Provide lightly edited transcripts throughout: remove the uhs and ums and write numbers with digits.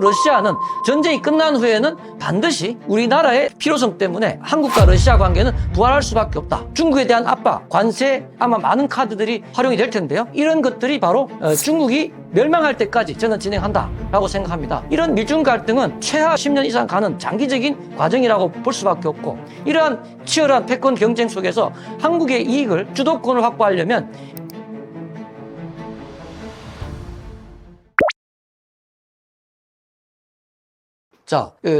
러시아는 전쟁이 끝난 후에는 반드시 우리나라의 필요성 때문에 한국과 러시아 관계는 부활할 수밖에 없다. 중국에 대한 압박, 관세, 아마 많은 카드들이 활용이 될 텐데요. 이런 것들이 바로 중국이 멸망할 때까지 저는 진행한다라고 생각합니다. 이런 미중 갈등은 최하 10년 이상 가는 장기적인 과정이라고 볼 수밖에 없고, 이러한 치열한 패권 경쟁 속에서 한국의 이익을, 주도권을 확보하려면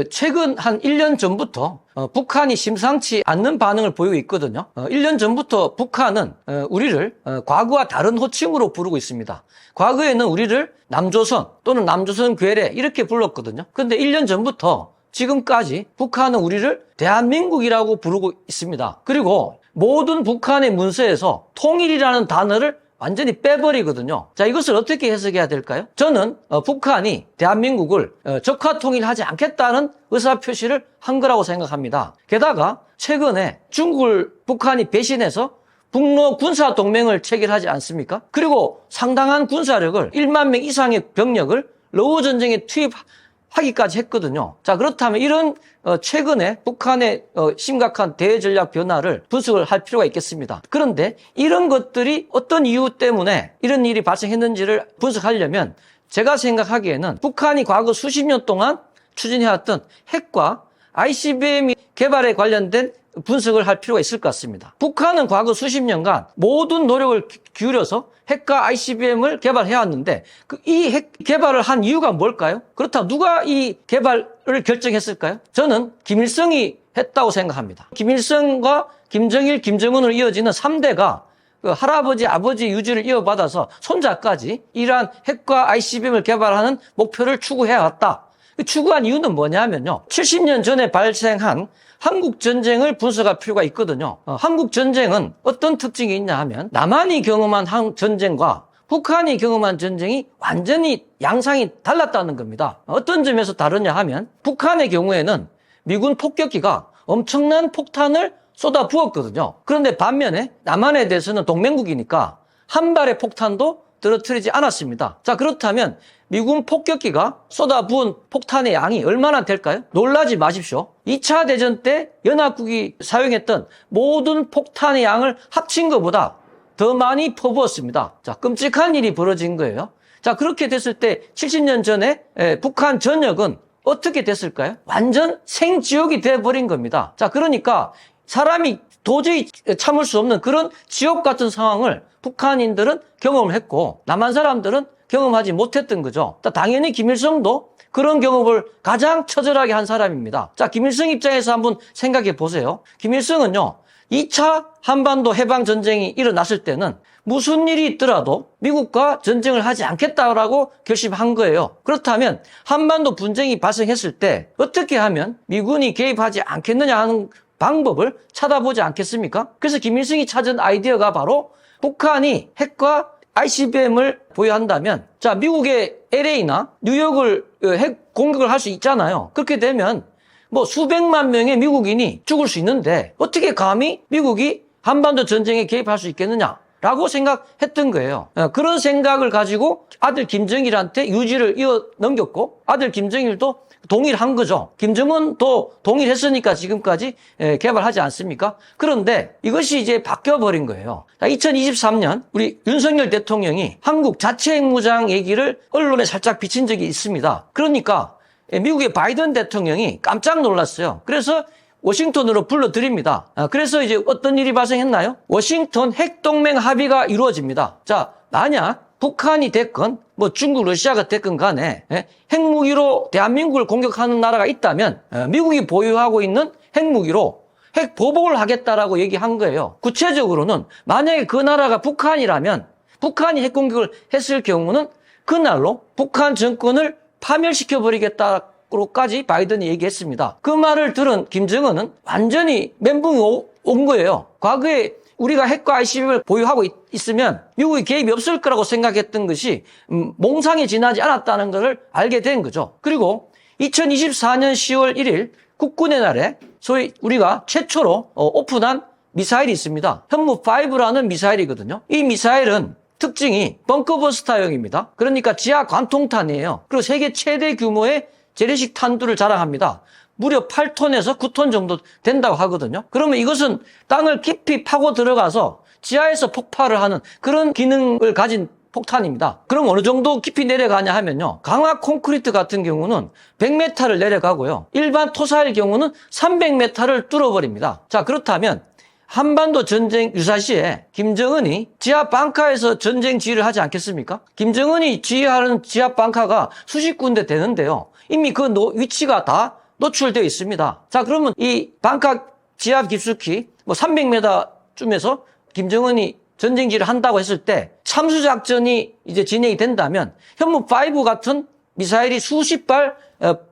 최근 한 1년 전부터 북한이 심상치 않는 반응을 보이고 있거든요. 1년 전부터 북한은 우리를 과거와 다른 호칭으로 부르고 있습니다. 과거에는 우리를 남조선 또는 남조선 괴뢰 이렇게 불렀거든요. 그런데 1년 전부터 지금까지 북한은 우리를 대한민국이라고 부르고 있습니다. 그리고 모든 북한의 문서에서 통일이라는 단어를 완전히 빼버리거든요. 자, 이것을 어떻게 해석해야 될까요? 저는 북한이 대한민국을 적화 통일하지 않겠다는 의사표시를 한 거라고 생각합니다. 게다가 최근에 중국을 북한이 배신해서 북러 군사 동맹을 체결하지 않습니까? 그리고 상당한 군사력을 1만 명 이상의 병력을 러우 전쟁에 투입하기까지 했거든요. 자, 그렇다면 이런 최근에 북한의 심각한 대전략 변화를 분석을 할 필요가 있겠습니다. 그런데 이런 것들이 어떤 이유 때문에 이런 일이 발생했는지를 분석하려면 제가 생각하기에는 북한이 과거 수십 년 동안 추진해왔던 핵과 ICBM 개발에 관련된 분석을 할 필요가 있을 것 같습니다. 북한은 과거 수십 년간 모든 노력을 기울여서 핵과 ICBM을 개발해왔는데 이 핵 개발을 한 이유가 뭘까요? 그렇다면 누가 이 개발을 결정했을까요? 저는 김일성이 했다고 생각합니다. 김일성과 김정일, 김정은으로 이어지는 3대가 할아버지, 아버지 유지를 이어받아서 손자까지 이러한 핵과 ICBM을 개발하는 목표를 추구해왔다. 추구한 이유는 뭐냐면요. 70년 전에 발생한 한국전쟁을 분석할 필요가 있거든요. 한국전쟁은 어떤 특징이 있냐 하면 남한이 경험한 전쟁과 북한이 경험한 전쟁이 완전히 양상이 달랐다는 겁니다. 어떤 점에서 다르냐 하면 북한의 경우에는 미군 폭격기가 엄청난 폭탄을 쏟아 부었거든요. 그런데 반면에 남한에 대해서는 동맹국이니까 한 발의 폭탄도 떨어뜨리지 않았습니다. 자, 그렇다면 미군 폭격기가 쏟아부은 폭탄의 양이 얼마나 될까요? 놀라지 마십시오. 2차 대전 때 연합국이 사용했던 모든 폭탄의 양을 합친 것보다 더 많이 퍼부었습니다. 자, 끔찍한 일이 벌어진 거예요. 자, 그렇게 됐을 때 70년 전에 북한 전역은 어떻게 됐을까요? 완전 생지옥이 돼버린 겁니다. 자, 그러니까 사람이 도저히 참을 수 없는 그런 지옥 같은 상황을 북한인들은 경험을 했고 남한 사람들은 경험하지 못했던 거죠. 당연히 김일성도 그런 경험을 가장 처절하게 한 사람입니다. 자, 김일성 입장에서 한번 생각해 보세요. 김일성은요, 2차 한반도 해방전쟁이 일어났을 때는 무슨 일이 있더라도 미국과 전쟁을 하지 않겠다라고 결심한 거예요. 그렇다면 한반도 분쟁이 발생했을 때 어떻게 하면 미군이 개입하지 않겠느냐 하는 방법을 찾아보지 않겠습니까? 그래서 김일성이 찾은 아이디어가 바로 북한이 핵과 ICBM을 보유한다면, 자, 미국의 LA나 뉴욕을 핵 공격을 할 수 있잖아요. 그렇게 되면 뭐 수백만 명의 미국인이 죽을 수 있는데 어떻게 감히 미국이 한반도 전쟁에 개입할 수 있겠느냐라고 생각했던 거예요. 그런 생각을 가지고 아들 김정일한테 유지를 이어 넘겼고 아들 김정일도 동일한 거죠. 김정은도 동일했으니까 지금까지 개발하지 않습니까? 그런데 이것이 이제 바뀌어버린 거예요. 2023년 우리 윤석열 대통령이 한국 자체 핵무장 얘기를 언론에 살짝 비친 적이 있습니다. 그러니까 미국의 바이든 대통령이 깜짝 놀랐어요. 그래서 워싱턴으로 불러드립니다. 그래서 이제 어떤 일이 발생했나요? 워싱턴 핵동맹 합의가 이루어집니다. 자, 만약 북한이 됐건 뭐 중국, 러시아가 됐건 간에 핵무기로 대한민국을 공격하는 나라가 있다면 미국이 보유하고 있는 핵무기로 핵 보복을 하겠다라고 얘기한 거예요. 구체적으로는 만약에 그 나라가 북한이라면 북한이 핵 공격을 했을 경우는 그날로 북한 정권을 파멸시켜버리겠다고까지 바이든이 얘기했습니다. 그 말을 들은 김정은은 완전히 멘붕이 온 거예요. 과거에 우리가 핵과 ICBM을 보유하고 있으면 미국이 개입이 없을 거라고 생각했던 것이 몽상에 지나지 않았다는 것을 알게 된 거죠. 그리고 2024년 10월 1일 국군의 날에 소위 우리가 최초로 오픈한 미사일이 있습니다. 현무5라는 미사일이거든요. 이 미사일은 특징이 벙커버스터형입니다. 그러니까 지하 관통탄이에요. 그리고 세계 최대 규모의 재래식 탄두를 자랑합니다. 무려 8톤에서 9톤 정도 된다고 하거든요. 그러면 이것은 땅을 깊이 파고 들어가서 지하에서 폭발을 하는 그런 기능을 가진 폭탄입니다. 그럼 어느 정도 깊이 내려가냐 하면요. 강화 콘크리트 같은 경우는 100m를 내려가고요. 일반 토사의 경우는 300m를 뚫어버립니다. 자, 그렇다면 한반도 전쟁 유사시에 김정은이 지하 방카에서 전쟁 지휘를 하지 않겠습니까? 김정은이 지휘하는 지하 방카가 수십 군데 되는데요. 이미 그 위치가 다 노출되어 있습니다. 자, 그러면 이 방카 지하 깊숙이 300m쯤에서 김정은이 전쟁 지휘를 한다고 했을 때 참수작전이 이제 진행이 된다면 현무5 같은 미사일이 수십 발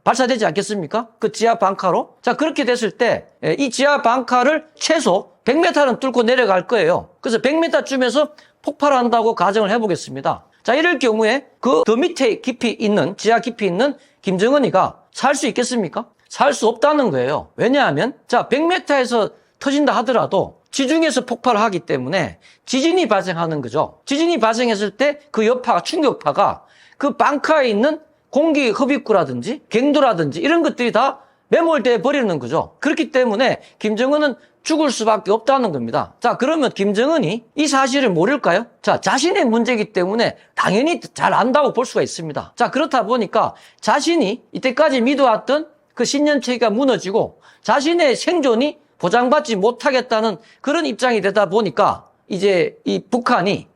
발사되지 않겠습니까? 그 지하 방카로. 자, 그렇게 됐을 때 이 지하 방카를 최소 100m는 뚫고 내려갈 거예요. 그래서 100m쯤에서 폭발한다고 가정을 해보겠습니다. 자, 이럴 경우에 그 더 밑에 깊이 있는, 지하 깊이 있는 김정은이가 살 수 있겠습니까? 살 수 없다는 거예요. 왜냐하면, 자, 100m에서 터진다 하더라도 지중해에서 폭발을 하기 때문에 지진이 발생하는 거죠. 지진이 발생했을 때 그 여파가, 충격파가 그 방카에 있는 공기 흡입구라든지 갱도라든지 이런 것들이 다 매몰돼 버리는 거죠. 그렇기 때문에 김정은은 죽을 수밖에 없다는 겁니다. 자, 그러면 김정은이 이 사실을 모를까요? 자, 자신의 문제이기 때문에 당연히 잘 안다고 볼 수가 있습니다. 자, 그렇다 보니까 자신이 이때까지 믿어왔던 그 신념체계가 무너지고 자신의 생존이 보장받지 못하겠다는 그런 입장이 되다 보니까 이제 이 북한이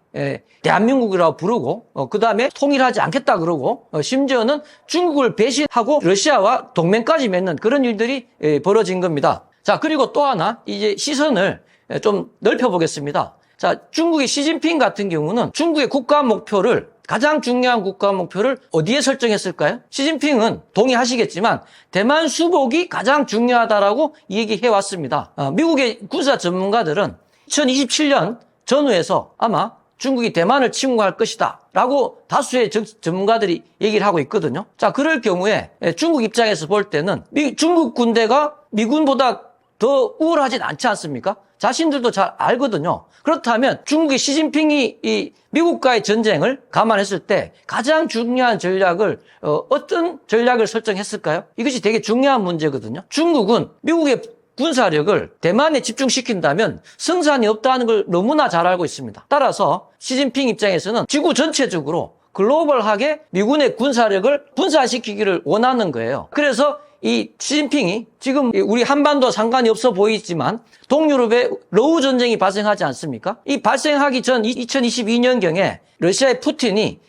대한민국이라고 부르고 그 다음에 통일하지 않겠다 그러고 심지어는 중국을 배신하고 러시아와 동맹까지 맺는 그런 일들이 벌어진 겁니다. 자, 그리고 또 하나 이제 시선을 좀 넓혀보겠습니다. 자, 중국의 시진핑 같은 경우는 중국의 국가 목표를 가장 중요한 국가 목표를 어디에 설정했을까요? 시진핑은 동의하시겠지만 대만 수복이 가장 중요하다라고 얘기해 왔습니다. 미국의 군사 전문가들은 2027년 전후에서 아마 중국이 대만을 침공할 것이다 라고 다수의 전문가들이 얘기를 하고 있거든요. 자, 그럴 경우에 중국 입장에서 볼 때는 중국 군대가 미군보다 더 우월하진 않지 않습니까? 자신들도 잘 알거든요. 그렇다면 중국의 시진핑이 이 미국과의 전쟁을 감안했을 때 가장 중요한 전략을 어떤 전략을 설정했을까요? 이것이 되게 중요한 문제거든요. 중국은 미국의 군사력을 대만에 집중시킨다면 승산이 없다는 걸 너무나 잘 알고 있습니다. 따라서 시진핑 입장에서는 지구 전체적으로 글로벌하게 미군의 군사력을 분산시키기를 원하는 거예요. 그래서 이 시진핑이 지금 우리 한반도와 상관이 없어 보이지만 동유럽에 러우 전쟁이 발생하지 않습니까? 이 발생하기 전 2022년경에 러시아의 푸틴이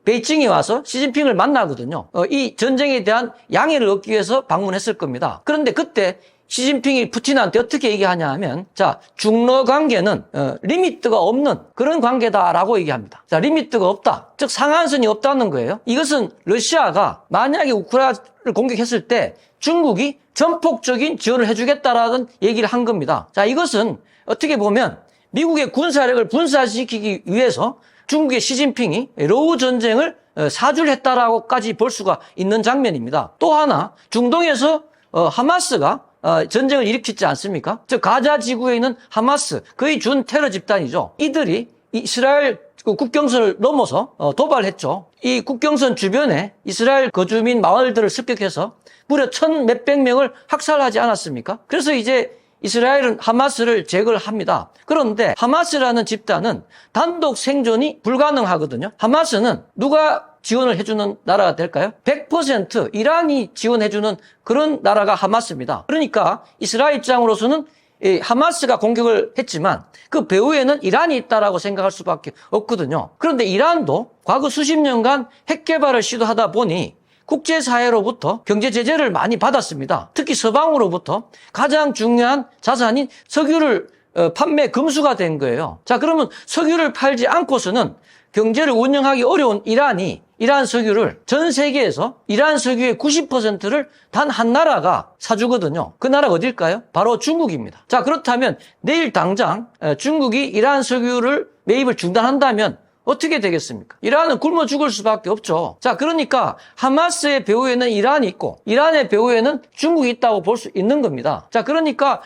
베이징에 와서 시진핑을 만나거든요. 이 전쟁에 대한 양해를 얻기 위해서 방문했을 겁니다. 그런데 그때 시진핑이 푸틴한테 어떻게 얘기하냐 하면, 자, 중러 관계는 리미트가 없는 그런 관계다라고 얘기합니다. 자, 리미트가 없다. 즉 상한선이 없다는 거예요. 이것은 러시아가 만약에 우크라이나를 공격했을 때 중국이 전폭적인 지원을 해주겠다라는 얘기를 한 겁니다. 자, 이것은 어떻게 보면 미국의 군사력을 분산시키기 위해서 중국의 시진핑이 러우 전쟁을 사주를 했다라고까지 볼 수가 있는 장면입니다. 또 하나, 중동에서 하마스가 전쟁을 일으켰지 않습니까? 즉 가자 지구에 있는 하마스, 거의 준 테러 집단이죠. 이들이 이스라엘 국경선을 넘어서 도발했죠. 이 국경선 주변에 이스라엘 거주민 마을들을 습격해서 무려 1,000몇백 명을 학살하지 않았습니까? 그래서 이제 이스라엘은 하마스를 제거를 합니다. 그런데 하마스라는 집단은 단독 생존이 불가능하거든요. 하마스는 누가 지원을 해주는 나라가 될까요? 100% 이란이 지원해주는 그런 나라가 하마스입니다. 그러니까 이스라엘 입장으로서는 하마스가 공격을 했지만 그 배후에는 이란이 있다라고 생각할 수밖에 없거든요. 그런데 이란도 과거 수십 년간 핵 개발을 시도하다 보니 국제사회로부터 경제 제재를 많이 받았습니다. 특히 서방으로부터 가장 중요한 자산인 석유를 판매 금수가 된 거예요. 자, 그러면 석유를 팔지 않고서는 경제를 운영하기 어려운 이란이 이란 석유를 전 세계에서 이란 석유의 90%를 단 한 나라가 사주거든요. 그 나라가 어딜까요? 바로 중국입니다. 자, 그렇다면 내일 당장 중국이 이란 석유를 매입을 중단한다면 어떻게 되겠습니까? 이란은 굶어 죽을 수밖에 없죠. 자, 그러니까 하마스의 배후에는 이란이 있고 이란의 배후에는 중국이 있다고 볼 수 있는 겁니다. 자, 그러니까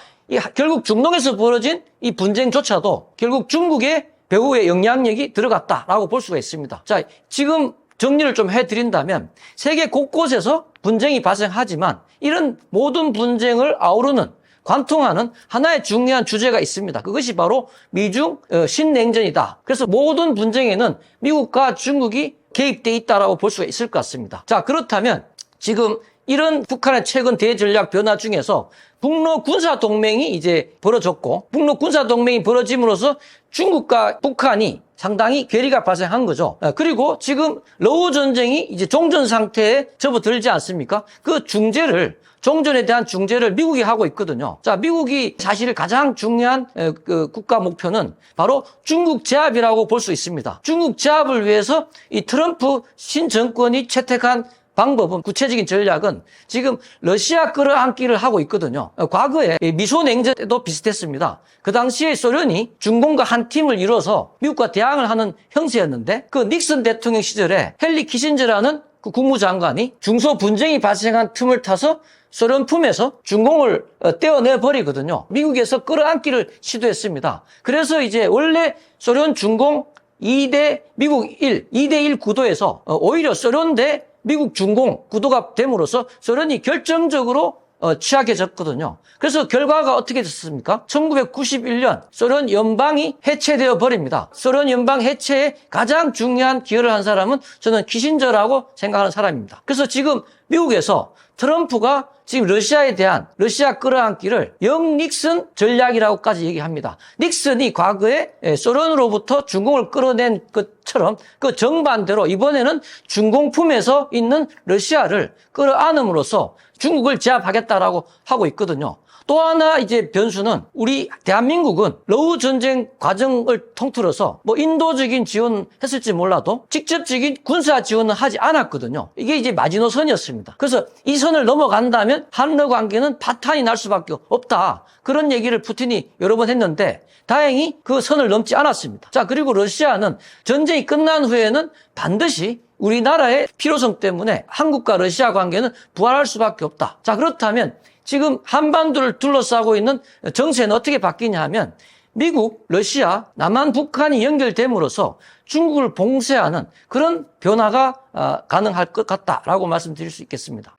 결국 중동에서 벌어진 이 분쟁조차도 결국 중국의 배후의 영향력이 들어갔다라고 볼 수가 있습니다. 자, 지금 정리를 좀 해드린다면 세계 곳곳에서 분쟁이 발생하지만 이런 모든 분쟁을 아우르는 관통하는 하나의 중요한 주제가 있습니다. 그것이 바로 미중 신냉전이다. 그래서 모든 분쟁에는 미국과 중국이 개입돼 있다라고 볼 수가 있을 것 같습니다. 자, 그렇다면 지금 이런 북한의 최근 대전략 변화 중에서 북러 군사 동맹이 이제 벌어졌고, 북러 군사 동맹이 벌어짐으로써 중국과 북한이 상당히 괴리가 발생한 거죠. 그리고 지금 러우 전쟁이 이제 종전 상태에 접어들지 않습니까? 그 중재를, 종전에 대한 중재를 미국이 하고 있거든요. 자, 미국이 사실 가장 중요한 그 국가 목표는 바로 중국 제압이라고 볼 수 있습니다. 중국 제압을 위해서 이 트럼프 신정권이 채택한 방법은, 구체적인 전략은 지금 러시아 끌어안기를 하고 있거든요. 과거에 미소냉전 때도 비슷했습니다. 그 당시에 소련이 중공과 한 팀을 이뤄서 미국과 대항을 하는 형세였는데, 그 닉슨 대통령 시절에 헨리 키신저라는 그 국무장관이 중소 분쟁이 발생한 틈을 타서 소련 품에서 중공을 떼어내 버리거든요. 미국에서 끌어안기를 시도했습니다. 그래서 이제 원래 소련 중공 2대 미국 1, 2대1 구도에서 오히려 소련 대 미국 중공 구도가 됨으로써 소련이 결정적으로 취약해졌거든요. 그래서 결과가 어떻게 됐습니까? 1991년 소련 연방이 해체되어 버립니다. 소련 연방 해체에 가장 중요한 기여를 한 사람은 저는 키신저라고 생각하는 사람입니다. 그래서 지금 미국에서 트럼프가 지금 러시아에 대한 러시아 끌어안기를 영 닉슨 전략이라고까지 얘기합니다. 닉슨이 과거에 소련으로부터 중공을 끌어낸 것처럼 그 정반대로 이번에는 중공 품에서 있는 러시아를 끌어안음으로써 중국을 제압하겠다라고 하고 있거든요. 또 하나 이제 변수는 우리 대한민국은 러우 전쟁 과정을 통틀어서 뭐 인도적인 지원을 했을지 몰라도 직접적인 군사 지원은 하지 않았거든요. 이게 이제 마지노선이었습니다. 그래서 이 선을 넘어간다면 한러 관계는 파탄이 날 수밖에 없다. 그런 얘기를 푸틴이 여러 번 했는데 다행히 그 선을 넘지 않았습니다. 자, 그리고 러시아는 전쟁이 끝난 후에는 반드시 우리나라의 필요성 때문에 한국과 러시아 관계는 부활할 수밖에 없다. 자, 그렇다면 지금 한반도를 둘러싸고 있는 정세는 어떻게 바뀌냐 하면 미국, 러시아, 남한, 북한이 연결됨으로써 중국을 봉쇄하는 그런 변화가 가능할 것 같다라고 말씀드릴 수 있겠습니다.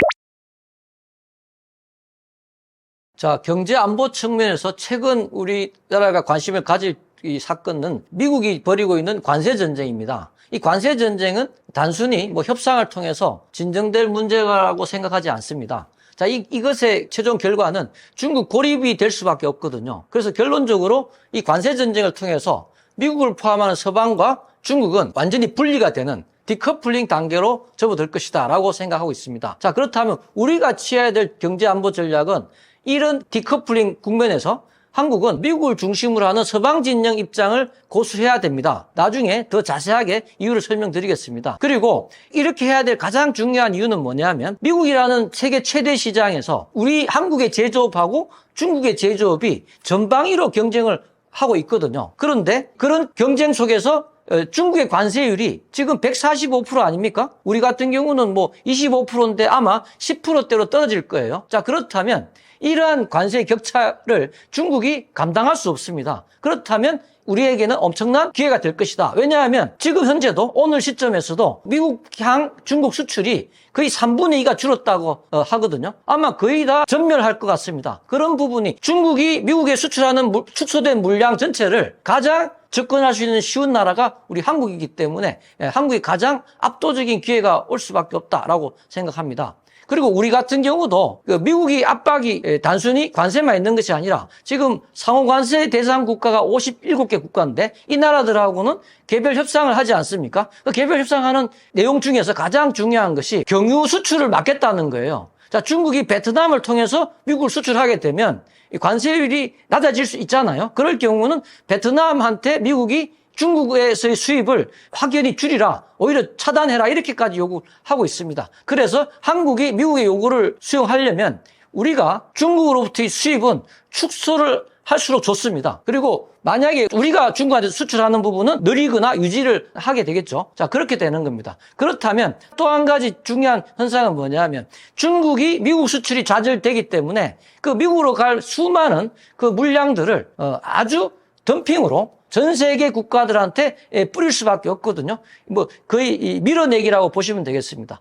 자, 경제 안보 측면에서 최근 우리나라가 관심을 가질 이 사건은 미국이 벌이고 있는 관세 전쟁입니다. 이 관세 전쟁은 단순히 뭐 협상을 통해서 진정될 문제라고 생각하지 않습니다. 자, 이것의 최종 결과는 중국 고립이 될 수밖에 없거든요. 그래서 결론적으로 이 관세 전쟁을 통해서 미국을 포함하는 서방과 중국은 완전히 분리가 되는 디커플링 단계로 접어들 것이다 라고 생각하고 있습니다. 자, 그렇다면 우리가 취해야 될 경제안보 전략은 이런 디커플링 국면에서 한국은 미국을 중심으로 하는 서방 진영 입장을 고수해야 됩니다. 나중에 더 자세하게 이유를 설명드리겠습니다. 그리고 이렇게 해야 될 가장 중요한 이유는 뭐냐면 미국이라는 세계 최대 시장에서 우리 한국의 제조업하고 중국의 제조업이 전방위로 경쟁을 하고 있거든요. 그런데 그런 경쟁 속에서 중국의 관세율이 지금 145% 아닙니까? 우리 같은 경우는 뭐 25%인데 아마 10%대로 떨어질 거예요. 자, 그렇다면 이러한 관세 격차를 중국이 감당할 수 없습니다. 그렇다면 우리에게는 엄청난 기회가 될 것이다. 왜냐하면 지금 현재도 오늘 시점에서도 미국향 중국 수출이 거의 3분의 2가 줄었다고 하거든요. 아마 거의 다 전멸할 것 같습니다. 그런 부분이 중국이 미국에 수출하는 축소된 물량 전체를 가장 접근할 수 있는 쉬운 나라가 우리 한국이기 때문에 한국이 가장 압도적인 기회가 올 수밖에 없다라고 생각합니다. 그리고 우리 같은 경우도 미국이 압박이 단순히 관세만 있는 것이 아니라 지금 상호관세 대상 국가가 57개 국가인데 이 나라들하고는 개별 협상을 하지 않습니까? 그 개별 협상하는 내용 중에서 가장 중요한 것이 경유 수출을 막겠다는 거예요. 자, 중국이 베트남을 통해서 미국을 수출하게 되면 관세율이 낮아질 수 있잖아요. 그럴 경우는 베트남한테 미국이 중국에서의 수입을 확연히 줄이라, 오히려 차단해라 이렇게까지 요구하고 있습니다. 그래서 한국이 미국의 요구를 수용하려면 우리가 중국으로부터의 수입은 축소를 할수록 좋습니다. 그리고 만약에 우리가 중국한테 수출하는 부분은 느리거나 유지를 하게 되겠죠. 자, 그렇게 되는 겁니다. 그렇다면 또 한 가지 중요한 현상은 뭐냐면 중국이 미국 수출이 좌절되기 때문에 그 미국으로 갈 수많은 그 물량들을 아주 덤핑으로 전 세계 국가들한테 뿌릴 수밖에 없거든요. 뭐 거의 밀어내기라고 보시면 되겠습니다.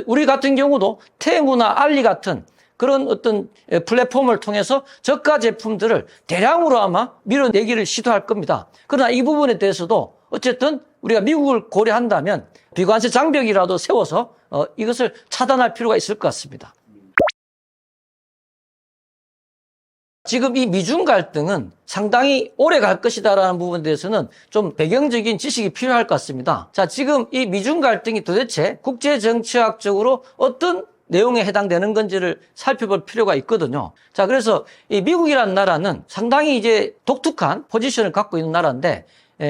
우리 같은 경우도 테무나 알리 같은 그런 어떤 플랫폼을 통해서 저가 제품들을 대량으로 아마 밀어내기를 시도할 겁니다. 그러나 이 부분에 대해서도 어쨌든 우리가 미국을 고려한다면 비관세 장벽이라도 세워서 이것을 차단할 필요가 있을 것 같습니다. 지금 이 미중 갈등은 상당히 오래 갈 것이다라는 부분에 대해서는 좀 배경적인 지식이 필요할 것 같습니다. 자, 지금 이 미중 갈등이 도대체 국제정치학적으로 어떤 내용에 해당되는 건지를 살펴볼 필요가 있거든요. 자, 그래서 이 미국이라는 나라는 상당히 이제 독특한 포지션을 갖고 있는 나라인데,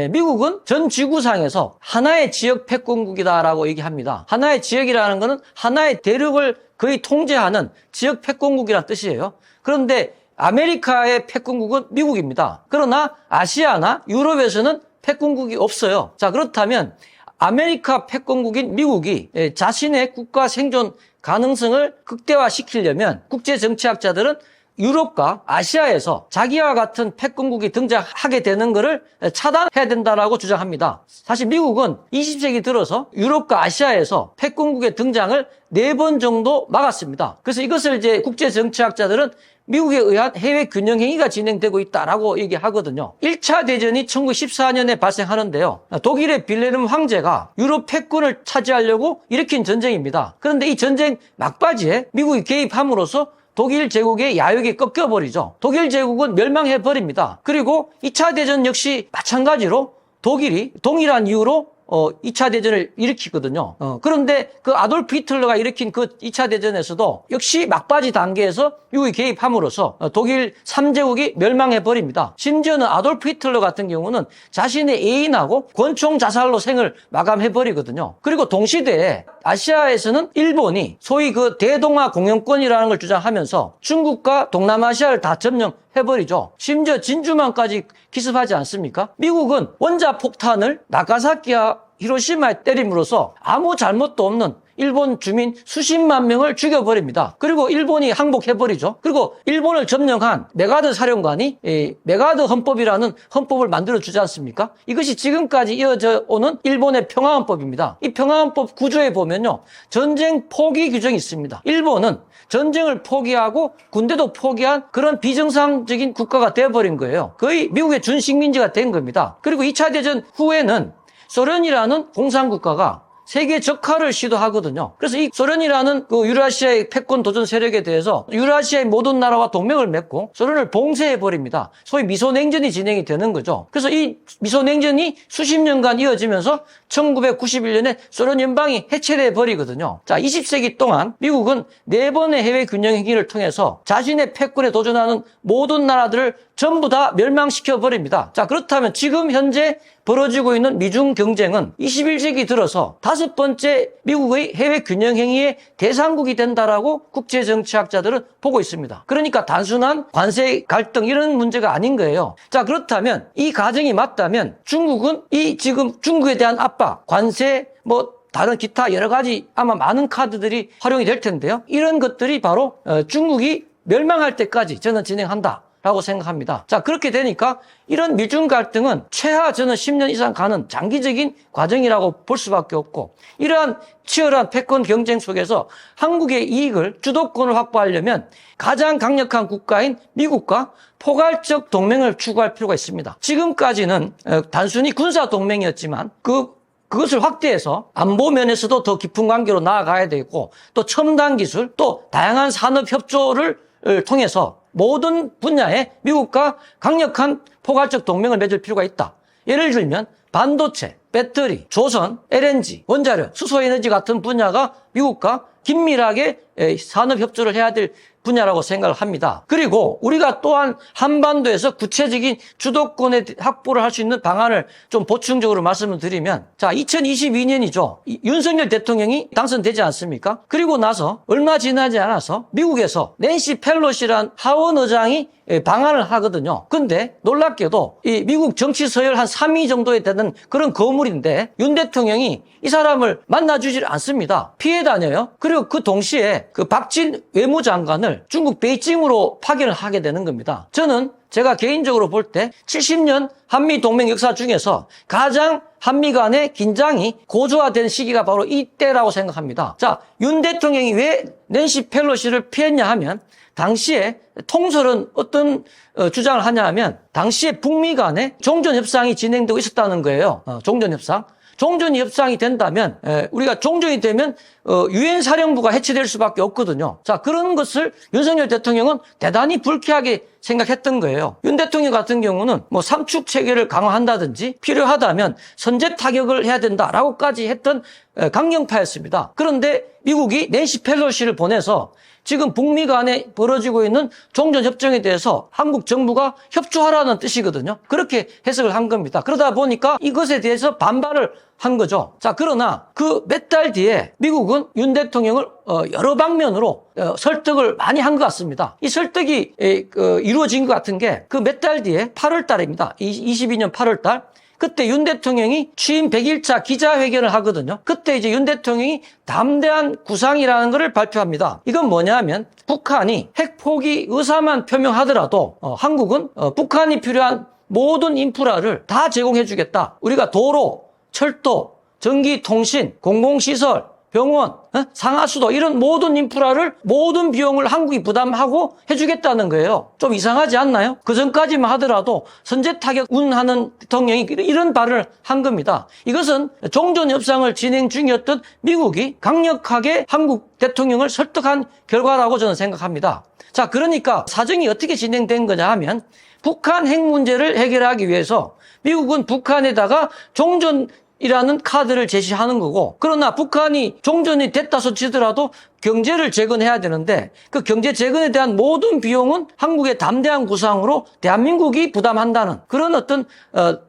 미국은 전 지구상에서 하나의 지역 패권국이다라고 얘기합니다. 하나의 지역이라는 것은 하나의 대륙을 거의 통제하는 지역 패권국이라는 뜻이에요. 그런데 아메리카의 패권국은 미국입니다. 그러나 아시아나 유럽에서는 패권국이 없어요. 자, 그렇다면 아메리카 패권국인 미국이 자신의 국가 생존 가능성을 극대화시키려면 국제정치학자들은 유럽과 아시아에서 자기와 같은 패권국이 등장하게 되는 것을 차단해야 된다라고 주장합니다. 사실 미국은 20세기 들어서 유럽과 아시아에서 패권국의 등장을 4번 정도 막았습니다. 그래서 이것을 이제 국제정치학자들은 미국에 의한 해외 균형 행위가 진행되고 있다라고 얘기하거든요. 1차 대전이 1914년에 발생하는데요. 독일의 빌헬름 황제가 유럽 패권을 차지하려고 일으킨 전쟁입니다. 그런데 이 전쟁 막바지에 미국이 개입함으로써 독일 제국의 야욕이 꺾여버리죠. 독일 제국은 멸망해버립니다. 그리고 2차 대전 역시 마찬가지로 독일이 동일한 이유로 2차 대전을 일으키거든요. 그런데 그 아돌프 히틀러가 일으킨 그 2차 대전에서도 역시 막바지 단계에서 미국이 개입함으로써 독일 3제국이 멸망해버립니다. 심지어는 아돌프 히틀러 같은 경우는 자신의 애인하고 권총 자살로 생을 마감해버리거든요. 그리고 동시대에 아시아에서는 일본이 소위 그 대동아 공영권이라는 걸 주장하면서 중국과 동남아시아를 다 점령해버리죠. 심지어 진주만까지 기습하지 않습니까? 미국은 원자폭탄을 나가사키와 히로시마에 때림으로써 아무 잘못도 없는 일본 주민 수십만 명을 죽여버립니다. 그리고 일본이 항복해버리죠. 그리고 일본을 점령한 메가드 사령관이 메가드 헌법이라는 헌법을 만들어주지 않습니까? 이것이 지금까지 이어져 오는 일본의 평화헌법입니다. 이 평화헌법 구조에 보면요, 전쟁 포기 규정이 있습니다. 일본은 전쟁을 포기하고 군대도 포기한 그런 비정상적인 국가가 되어버린 거예요. 거의 미국의 준식민지가 된 겁니다. 그리고 2차 대전 후에는 소련이라는 공산국가가 세계 적화를 시도하거든요. 그래서 이 소련이라는 그 유라시아의 패권 도전 세력에 대해서 유라시아의 모든 나라와 동맹을 맺고 소련을 봉쇄해버립니다. 소위 미소냉전이 진행이 되는 거죠. 그래서 이 미소냉전이 수십 년간 이어지면서 1991년에 소련 연방이 해체돼 버리거든요. 자, 20세기 동안 미국은 4번의 해외 균형 행위를 통해서 자신의 패권에 도전하는 모든 나라들을 전부 다 멸망시켜 버립니다. 자, 그렇다면 지금 현재 벌어지고 있는 미중 경쟁은 21세기 들어서 5번째 미국의 해외 균형 행위의 대상국이 된다라고 국제정치학자들은 보고 있습니다. 그러니까 단순한 관세 갈등 이런 문제가 아닌 거예요. 자, 그렇다면 이 가정이 맞다면 중국은 이 지금 중국에 대한 압박, 관세, 다른 기타 여러 가지 아마 많은 카드들이 활용이 될 텐데요. 이런 것들이 바로 중국이 멸망할 때까지 저는 진행한다 라고 생각합니다. 자, 그렇게 되니까 이런 미중 갈등은 최하 저는 10년 이상 가는 장기적인 과정이라고 볼 수밖에 없고, 이러한 치열한 패권 경쟁 속에서 한국의 이익을, 주도권을 확보하려면 가장 강력한 국가인 미국과 포괄적 동맹을 추구할 필요가 있습니다. 지금까지는 단순히 군사 동맹이었지만 그것을 확대해서 안보 면에서도 더 깊은 관계로 나아가야 되고, 또 첨단 기술, 또 다양한 산업 협조를 통해서 모든 분야에 미국과 강력한 포괄적 동맹을 맺을 필요가 있다. 예를 들면 반도체, 배터리, 조선, LNG, 원자력, 수소에너지 같은 분야가 미국과 긴밀하게 산업 협조를 해야 될 분야라고 생각을 합니다. 그리고 우리가 또한 한반도에서 구체적인 주도권의 확보를 할 수 있는 방안을 좀 보충적으로 말씀을 드리면, 자, 2022년이죠. 윤석열 대통령이 당선되지 않습니까? 그리고 나서 얼마 지나지 않아서 미국에서 낸시 펠로시란 하원 의장이 방한을 하거든요. 근데 놀랍게도 이 미국 정치 서열 한 3위 정도에 되는 그런 거물인데 윤 대통령이 이 사람을 만나주질 않습니다. 피해 다녀요. 그리고 그 동시에 그 박진 외무장관을 북한을 중국 베이징으로 파견을 하게 되는 겁니다. 저는 제가 개인적으로 볼 때 70년 한미동맹 역사 중에서 가장 한미 간의 긴장이 고조화된 시기가 바로 이때라고 생각합니다. 자, 윤 대통령이 왜 낸시 펠로시를 피했냐 하면 당시에 통설은 어떤 주장을 하냐 하면 당시에 북미 간에 종전협상이 진행되고 있었다는 거예요. 종전협상. 종전 협상이 된다면 우리가 종전이 되면 유엔 사령부가 해체될 수밖에 없거든요. 자, 그런 것을 윤석열 대통령은 대단히 불쾌하게 생각했던 거예요. 윤 대통령 같은 경우는 뭐 삼축 체계를 강화한다든지 필요하다면 선제 타격을 해야 된다라고까지 했던 강경파였습니다. 그런데 미국이 낸시 펠로시를 보내서 지금 북미 간에 벌어지고 있는 종전협정에 대해서 한국 정부가 협조하라는 뜻이거든요. 그렇게 해석을 한 겁니다. 그러다 보니까 이것에 대해서 반발을 한 거죠. 자, 그러나 그 몇 달 뒤에 미국은 윤 대통령을 여러 방면으로 설득을 많이 한 것 같습니다. 이 설득이 이루어진 것 같은 게 그 몇 달 뒤에 8월 달입니다. 22년 8월 달. 그때 윤 대통령이 취임 100일차 기자회견을 하거든요. 그때 이제 윤 대통령이 담대한 구상이라는 것을 발표합니다. 이건 뭐냐 하면 북한이 핵 포기 의사만 표명하더라도 한국은 북한이 필요한 모든 인프라를 다 제공해 주겠다. 우리가 도로, 철도, 전기, 통신, 공공시설, 병원, 상하수도 이런 모든 인프라를 모든 비용을 한국이 부담하고 해주겠다는 거예요. 좀 이상하지 않나요? 그 전까지만 하더라도 선제 타격 운하는 대통령이 이런 발언을 한 겁니다. 이것은 종전협상을 진행 중이었던 미국이 강력하게 한국 대통령을 설득한 결과라고 저는 생각합니다. 자, 그러니까 사정이 어떻게 진행된 거냐 하면 북한 핵 문제를 해결하기 위해서 미국은 북한에다가 종전이라는 카드를 제시하는 거고, 그러나 북한이 종전이 됐다 소치더라도 경제를 재건해야 되는데 그 경제 재건에 대한 모든 비용은 한국의 담대한 구상으로 대한민국이 부담한다는 그런 어떤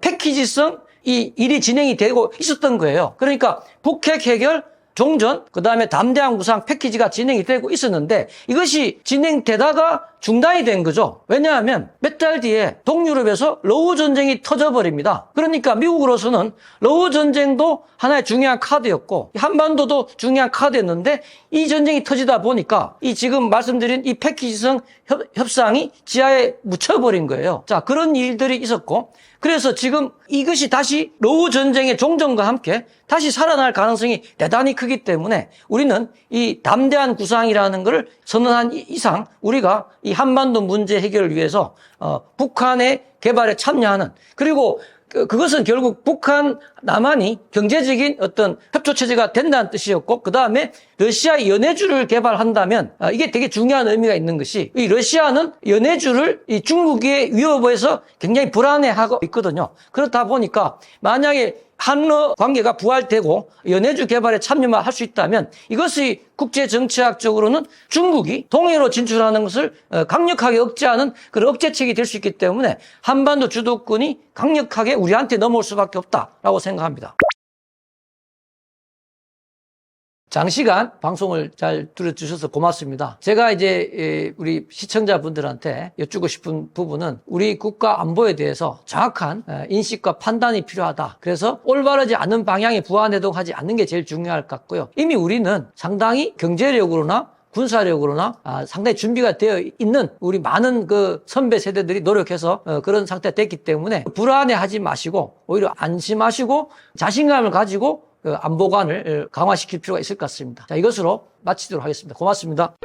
패키지성 이 일이 진행이 되고 있었던 거예요. 그러니까 북핵 해결, 종전, 그 다음에 담대한 구상 패키지가 진행이 되고 있었는데 이것이 진행되다가 중단이 된 거죠. 왜냐하면 몇 달 뒤에 동유럽에서 러우 전쟁이 터져버립니다. 그러니까 미국으로서는 러우 전쟁도 하나의 중요한 카드였고 한반도도 중요한 카드였는데 이 전쟁이 터지다 보니까 이 지금 말씀드린 이 패키지성 협상이 지하에 묻혀버린 거예요. 자, 그런 일들이 있었고 그래서 지금 이것이 다시 러우 전쟁의 종전과 함께 다시 살아날 가능성이 대단히 크기 때문에 우리는 이 담대한 구상이라는 것을 선언한 이상 우리가 이 한반도 문제 해결을 위해서 북한의 개발에 참여하는 그리고 그것은 결국 북한, 남한이 경제적인 어떤 협조 체제가 된다는 뜻이었고, 그 다음에 러시아의 연해주를 개발한다면, 이게 되게 중요한 의미가 있는 것이, 이 러시아는 연해주를 이 중국의 위협에서 굉장히 불안해하고 있거든요. 그렇다 보니까, 만약에 한러 관계가 부활되고 연해주 개발에 참여만 할 수 있다면 이것이 국제정치학적으로는 중국이 동해로 진출하는 것을 강력하게 억제하는 그런 억제책이 될 수 있기 때문에 한반도 주도권이 강력하게 우리한테 넘어올 수밖에 없다라고 생각합니다. 장시간 방송을 잘 들어주셔서 고맙습니다. 제가 이제 우리 시청자분들한테 여쭙고 싶은 부분은 우리 국가 안보에 대해서 정확한 인식과 판단이 필요하다. 그래서 올바르지 않은 방향에 부안해동하지 않는 게 제일 중요할 것 같고요. 이미 우리는 상당히 경제력으로나 군사력으로나 상당히 준비가 되어 있는 우리 많은 그 선배 세대들이 노력해서 그런 상태가 됐기 때문에 불안해하지 마시고 오히려 안심하시고 자신감을 가지고 안보관을 강화시킬 필요가 있을 것 같습니다. 자, 이것으로 마치도록 하겠습니다. 고맙습니다.